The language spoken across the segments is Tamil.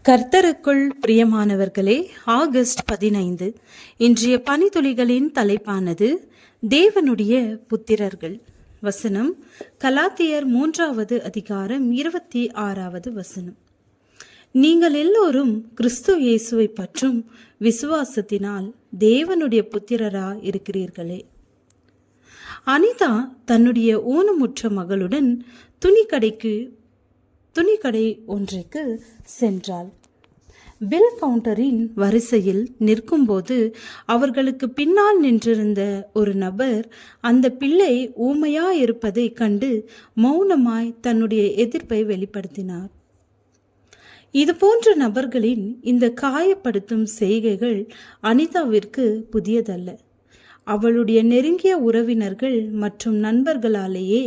கர்த்தருக்குள் பிரியமானவர்களே, ஆகஸ்ட் 15 இன்றைய பனித்துளிகளின் தலைப்பானது தேவனுடைய புத்திரர்கள். வசனம் கலாத்தியர் 3வது அதிகாரம் 26வது வசனம். நீங்கள் எல்லோரும் கிறிஸ்து இயேசுவை பற்றும் விசுவாசத்தினால் தேவனுடைய புத்திரரா இருக்கிறீர்களே. அனிதா தன்னுடைய ஊனமுற்ற மகளுடன் துணிக்கடை ஒன்றைக்கு சென்றாள். பில் கவுண்டரின் வரிசையில் நிற்கும்போது அவர்களுக்கு பின்னால் நின்றிருந்த ஒரு நபர் அந்த பிள்ளை ஊமையாயிருப்பதை கண்டு மௌனமாய் தன்னுடைய எதிர்ப்பை வெளிப்படுத்தினார். இது போன்ற நபர்களின் இந்த காயப்படுத்தும் செய்கைகள் அனிதாவிற்கு புதியதல்ல. அவளுடைய நெருங்கிய உறவினர்கள் மற்றும் நண்பர்களாலேயே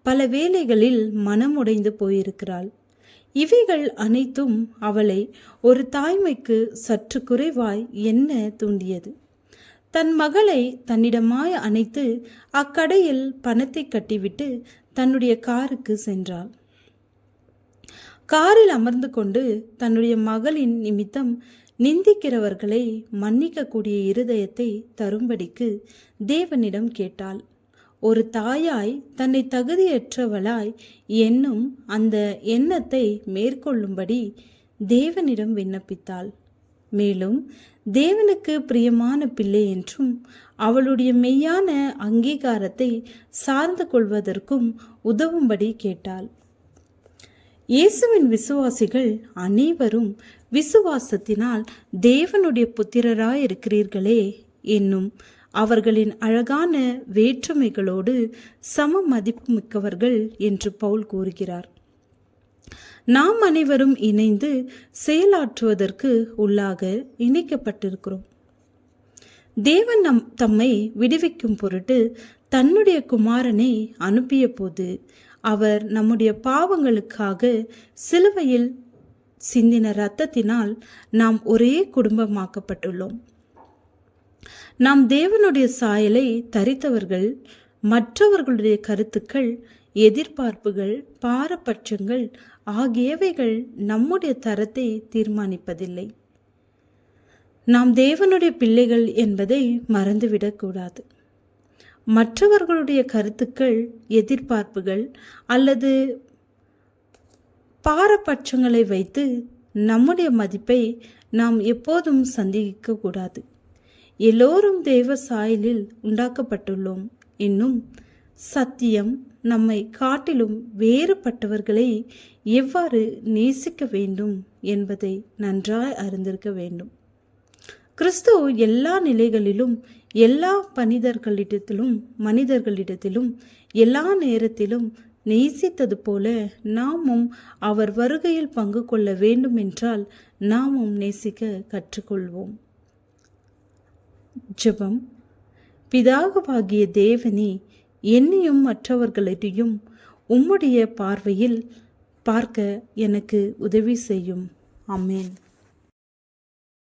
பல வேளைகளில் மனமுடைந்து போயிருக்கிறாள். இவைகள் அனைத்தும் அவளை ஒரு தாய்மைக்கு சற்று குறைவாய் எண்ண தூண்டியது. தன் மகளை தன்னிடமாய் அணைத்து அக்கடையில் பணத்தை கட்டிவிட்டு தன்னுடைய காருக்கு சென்றாள். காரில் அமர்ந்து கொண்டு தன்னுடைய மகளின் நிமித்தம் நிந்திக்கிறவர்களை மன்னிக்கக்கூடிய இருதயத்தை தரும்படிக்கு தேவனிடம் கேட்டாள். ஒரு தாயாய் தன்னை தகுதியற்றவளாய் எண்ணும் அந்த எண்ணத்தை மேற்கொள்ளும்படி தேவனிடம் விண்ணப்பித்தாள். மேலும் தேவனுக்கு பிரியமான பிள்ளை என்றும் அவளுடைய மெய்யான அங்கீகாரத்தை சார்ந்து கொள்வதற்கும் உதவும்படி கேட்டாள். இயேசுவின் விசுவாசிகள் அனைவரும் விசுவாசத்தினால் தேவனுடைய புத்திரராயிருக்கிறீர்களே என்னும் அவர்களின் அழகான வேற்றுமைகளோடு சம மதிப்பு மிக்கவர்கள் என்று பவுல் கூறுகிறார். நாம் அனைவரும் இணைந்து செயலாற்றுவதற்கு உள்ளாக இணைக்கப்பட்டிருக்கிறோம். தேவன் தம்மை விடுவிக்கும் பொருட்டு தன்னுடைய குமாரனை அனுப்பிய போது அவர் நம்முடைய பாவங்களுக்காக சிலுவையில் சிந்தின இரத்தத்தினால் நாம் ஒரே குடும்பமாக்கப்பட்டுள்ளோம். நாம் தேவனுடைய சாயலை தரித்தவர்கள். மற்றவர்களுடைய கருத்துக்கள், எதிர்பார்ப்புகள், பாரபட்சங்கள் ஆகியவைகள் நம்முடைய தரத்தை தீர்மானிப்பதில்லை. நாம் தேவனுடைய பிள்ளைகள் என்பதை மறந்துவிடக்கூடாது. மற்றவர்களுடைய கருத்துக்கள், எதிர்பார்ப்புகள் அல்லது பாரபட்சங்களை வைத்து நம்முடைய மதிப்பை நாம் எப்போதும் சந்தேகிக்க கூடாது. எல்லோரும் தேவ சாயலில் உண்டாக்கப்பட்டுள்ளோம் என்னும் சத்தியம் நம்மை காட்டிலும் வேறுபட்டவர்களை எவ்வாறு நேசிக்க வேண்டும் என்பதை நன்றாய் அறிந்திருக்க வேண்டும். கிறிஸ்து எல்லா நிலைகளிலும், எல்லா மனிதர்களிடத்திலும் எல்லா நேரத்திலும் நேசித்தது போல நாமும் அவர் வருகையில் பங்கு கொள்ள வேண்டும் என்றால் நாமும் நேசிக்க கற்றுக்கொள்வோம். ஜெபம். பிதாவாகிய தேவனே, என்னையும் மற்றவர்களையும் உம்முடைய பார்வையில் பார்க்க எனக்கு உதவி செய்யும். ஆமென்.